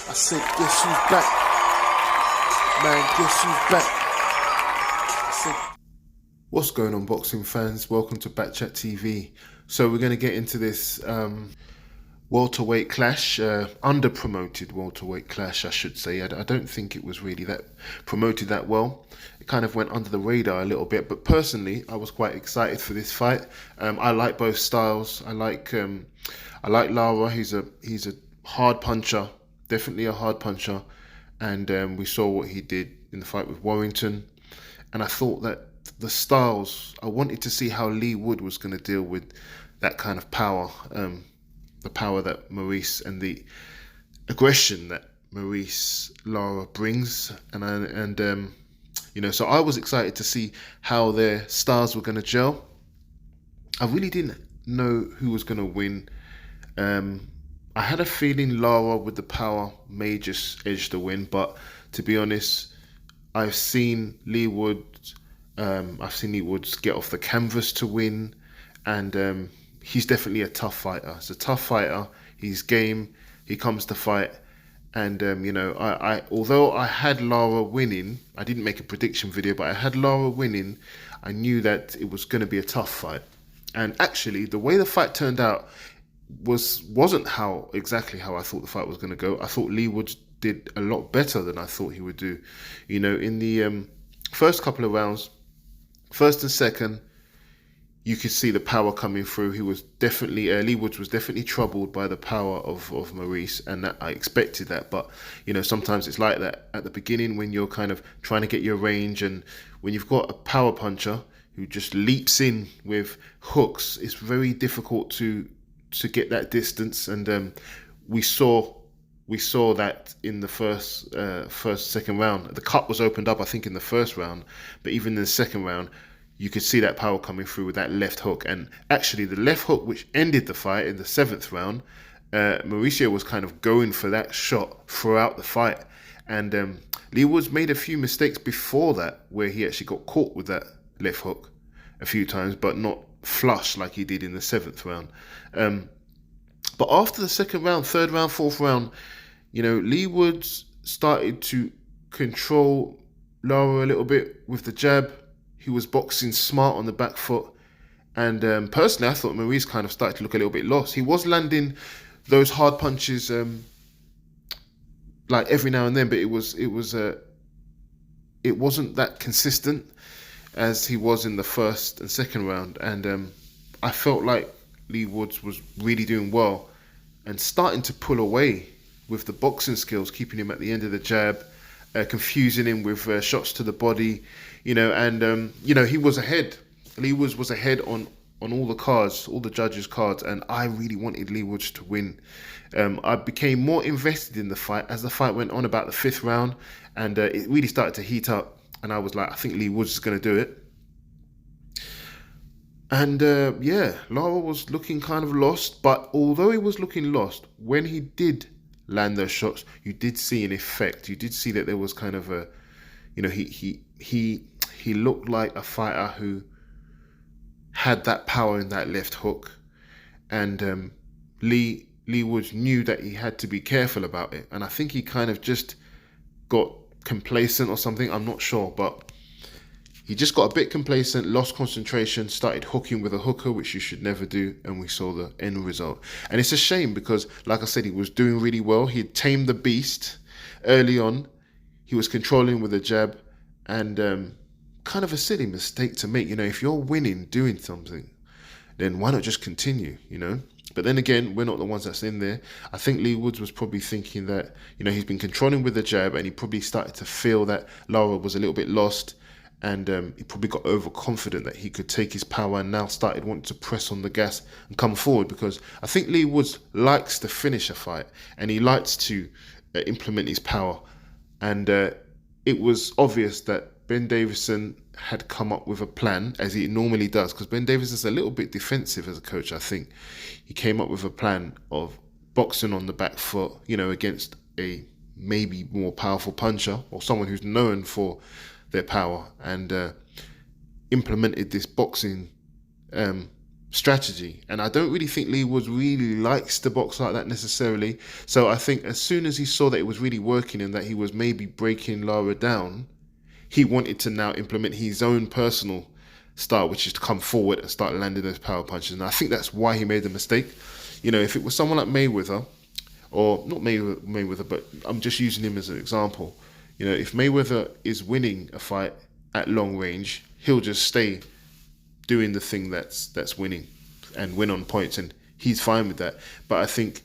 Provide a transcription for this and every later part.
I said, guess who's back? Man, guess who's back? I said, what's going on, boxing fans? Welcome to Backchat TV. So we're going to get into this welterweight clash, under-promoted welterweight clash, I should say. I don't think it was really that promoted that well. It kind of went under the radar a little bit, but personally, I was quite excited for this fight. I like both styles. I like Lara. He's a hard puncher, definitely a hard puncher, and we saw what he did in the fight with Warrington. And I thought that the styles, I wanted to see how Leigh Wood was going to deal with that kind of power, the power that Maurice and the aggression that Mauricio Lara brings, so I was excited to see how their styles were going to gel. I really didn't know who was going to win. I had a feeling Lara with the power may just edge the win, but to be honest, I've seen Leigh Wood get off the canvas to win, and he's definitely a tough fighter. He's a tough fighter. He's game. He comes to fight, and although I had Lara winning, I didn't make a prediction video, but I had Lara winning. I knew that it was going to be a tough fight, and actually, the way the fight turned out wasn't exactly how I thought the fight was going to go. I thought Leigh Wood did a lot better than I thought he would do. In the first couple of rounds, first and second, you could see the power coming through. He was definitely, Leigh Wood was definitely troubled by the power of Maurice, and that I expected that. But, sometimes it's like that at the beginning when you're kind of trying to get your range, and when you've got a power puncher who just leaps in with hooks, it's very difficult to get that distance. And we saw that in the second round. The cut was opened up, I think, in the first round, but even in the second round, you could see that power coming through with that left hook. And actually, the left hook, which ended the fight in the seventh round, Mauricio was kind of going for that shot throughout the fight. And Leigh Wood's made a few mistakes before that, where he actually got caught with that left hook a few times, but not flush like he did in the seventh round. But after the second round, third round, fourth round, Leigh Wood started to control Lara a little bit with the jab. He was boxing smart on the back foot. And personally, I thought Maurice kind of started to look a little bit lost. He was landing those hard punches like every now and then, but it wasn't that consistent as he was in the first and second round. And I felt like Leigh Wood was really doing well and starting to pull away with the boxing skills, keeping him at the end of the jab, confusing him with shots to the body, he was ahead. Leigh Wood was ahead on all the cards, all the judges' cards, and I really wanted Leigh Wood to win. I became more invested in the fight as the fight went on about the fifth round, and it really started to heat up, and I was like, I think Leigh Wood is going to do it. And Lara was looking kind of lost, but although he was looking lost, when he did land those shots, you did see an effect. You did see that there was kind of a, he looked like a fighter who had that power in that left hook, and Leigh Wood knew that he had to be careful about it, and I think he kind of just got complacent or something. I'm not sure, but he just got a bit complacent, lost concentration, started hooking with a hooker, which you should never do, and we saw the end result. And it's a shame because, like I said, he was doing really well. He had tamed the beast early on. He was controlling with a jab, and kind of a silly mistake to make. If you're winning, doing something, then why not just continue, But then again, we're not the ones that's in there. I think Leigh Wood was probably thinking that, he's been controlling with the jab, and he probably started to feel that Lara was a little bit lost. And he probably got overconfident that he could take his power, and now started wanting to press on the gas and come forward, because I think Leigh Wood likes to finish a fight, and he likes to implement his power. And it was obvious that Ben Davison had come up with a plan, as he normally does, because Ben Davison's a little bit defensive as a coach, I think. He came up with a plan of boxing on the back foot, against a maybe more powerful puncher or someone who's known for their power, and implemented this boxing strategy. And I don't really think Lee Woods really likes to box like that necessarily. So I think as soon as he saw that it was really working and that he was maybe breaking Lara down, he wanted to now implement his own personal style, which is to come forward and start landing those power punches. And I think that's why he made the mistake. You know, if it was someone like Mayweather, or not Mayweather, but I'm just using him as an example. You know, if Mayweather is winning a fight at long range, he'll just stay doing the thing that's winning and win on points, and he's fine with that. But I think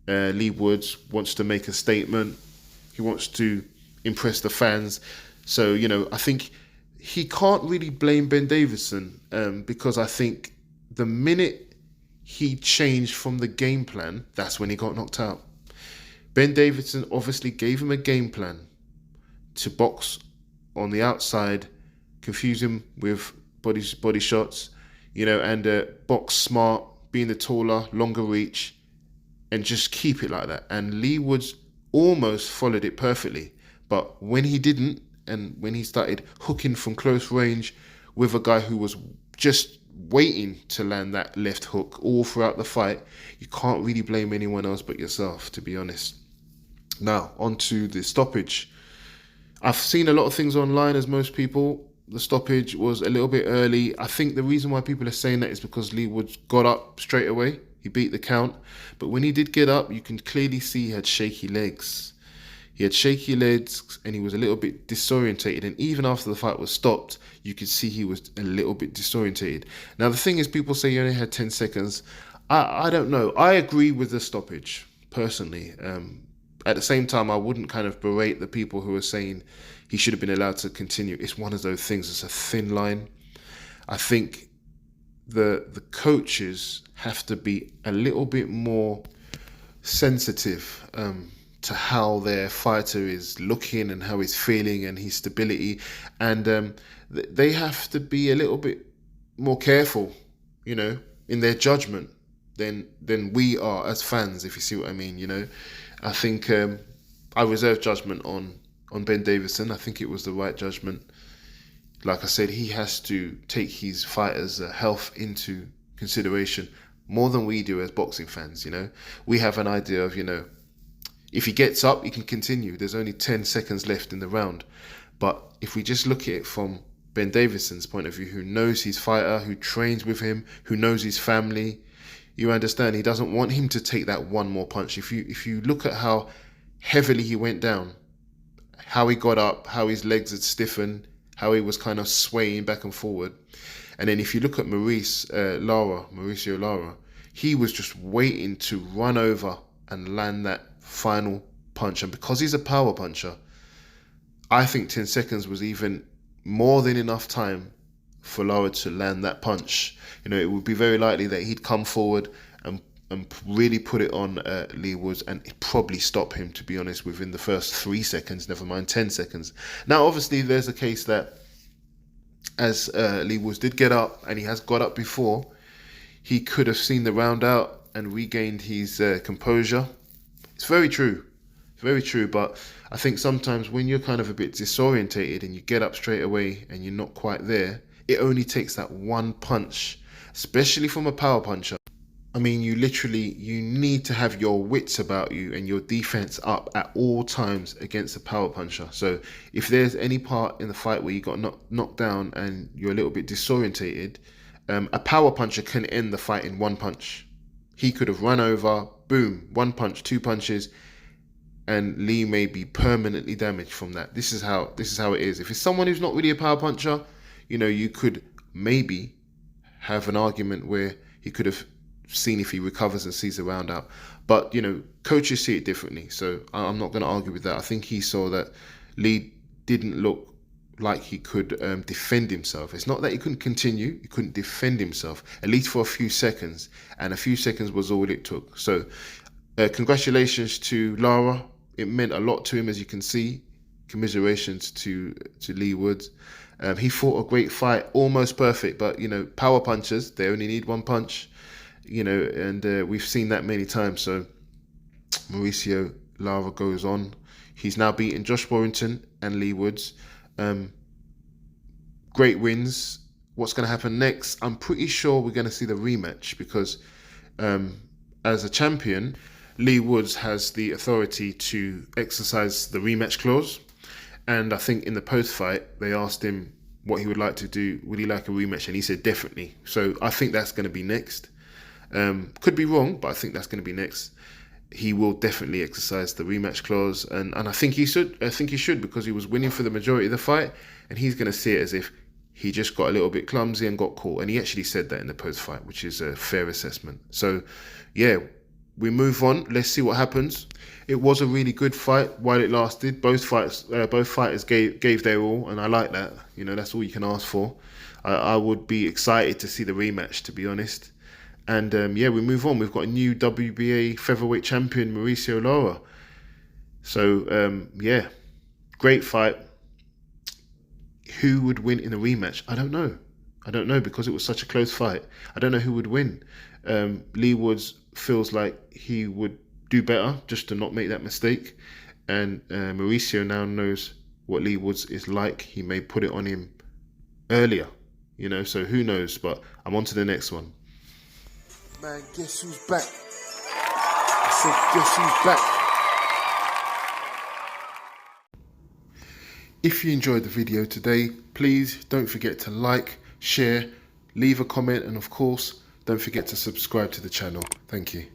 Lee Woods wants to make a statement. He wants to impress the fans. So, you know, I think he can't really blame Ben Davison because I think the minute he changed from the game plan, that's when he got knocked out. Ben Davison obviously gave him a game plan to box on the outside, confuse him with body shots, you know, and box smart, being the taller, longer reach, and just keep it like that. And Lee Woods almost followed it perfectly. But when he didn't, and when he started hooking from close range with a guy who was just waiting to land that left hook all throughout the fight, you can't really blame anyone else but yourself, to be honest. Now, on to the stoppage. I've seen a lot of things online, as most people. The stoppage was a little bit early. I think the reason why people are saying that is because Lee Woods got up straight away. He beat the count. But when he did get up, you can clearly see he had shaky legs. He had shaky legs and he was a little bit disorientated. And even after the fight was stopped, you could see he was a little bit disorientated. Now, the thing is, people say he only had 10 seconds. I don't know. I agree with the stoppage, personally. At the same time, I wouldn't kind of berate the people who are saying he should have been allowed to continue. It's one of those things. It's a thin line. I think the coaches have to be a little bit more sensitive to how their fighter is looking and how he's feeling and his stability. And they have to be a little bit more careful, you know, in their judgment than we are as fans, if you see what I mean, you know. I think I reserve judgment on Ben Davison. I think it was the right judgment. Like I said, he has to take his fighters' health into consideration more than we do as boxing fans, you know. We have an idea of, you know, if he gets up, he can continue. There's only 10 seconds left in the round. But if we just look at it from Ben Davison's point of view, who knows his fighter, who trains with him, who knows his family, you understand he doesn't want him to take that one more punch. If you look at how heavily he went down, how he got up, how his legs had stiffened, how he was kind of swaying back and forward. And then if you look at Mauricio Lara, he was just waiting to run over and land that final punch. And because he's a power puncher, I think 10 seconds was even more than enough time for Lara to land that punch. You know, it would be very likely that he'd come forward and really put it on Lee Woods, and it probably stop him, to be honest, within the first 3 seconds, never mind 10 seconds. Now, obviously, there's a case that as Lee Woods did get up, and he has got up before, he could have seen the round out and regained his composure. It's very true. Very true, but I think sometimes when you're kind of a bit disorientated and you get up straight away and you're not quite there, it only takes that one punch, especially from a power puncher. I mean, you need to have your wits about you and your defense up at all times against a power puncher. So if there's any part in the fight where you got knocked down and you're a little bit disorientated, a power puncher can end the fight in one punch. He could have run over, boom, one punch, two punches, and Lee may be permanently damaged from that. This is how it is. If it's someone who's not really a power puncher, you know, you could maybe have an argument where he could have seen if he recovers and sees the round out. But, you know, coaches see it differently. So I'm not going to argue with that. I think he saw that Lee didn't look like he could defend himself. It's not that he couldn't continue. He couldn't defend himself, at least for a few seconds. And a few seconds was all it took. So congratulations to Lara. It meant a lot to him, as you can see. Commiserations to Lee Woods. He fought a great fight, almost perfect. But, you know, power punchers, they only need one punch. You know, and we've seen that many times. So Mauricio Lara goes on. He's now beaten Josh Warrington and Lee Woods. Great wins. what's going to happen next, I'm pretty sure we're going to see the rematch because as a champion, Lee Woods has the authority to exercise the rematch clause. And I think in the post-fight, they asked him what he would like to do. Would he like a rematch? And he said definitely. So I think that's going to be next. Could be wrong, but I think that's going to be next. He will definitely exercise the rematch clause, and I think he should. I think he should because he was winning for the majority of the fight, and he's going to see it as if he just got a little bit clumsy and got caught. And he actually said that in the post-fight, which is a fair assessment. So, yeah, we move on. Let's see what happens. It was a really good fight while it lasted. Both fighters gave their all, and I like that. You know, that's all you can ask for. I would be excited to see the rematch, to be honest. And yeah, we move on. We've got a new WBA featherweight champion, Mauricio Lara. So yeah, great fight. Who would win in a rematch? I don't know. I don't know because it was such a close fight. I don't know who would win. Lee Woods feels like he would do better just to not make that mistake. And Mauricio now knows what Lee Woods is like. He may put it on him earlier, you know, so who knows? But I'm on to the next one. Man, guess who's back? I said, guess who's back? If you enjoyed the video today, please don't forget to like, share, leave a comment, and of course, don't forget to subscribe to the channel. Thank you.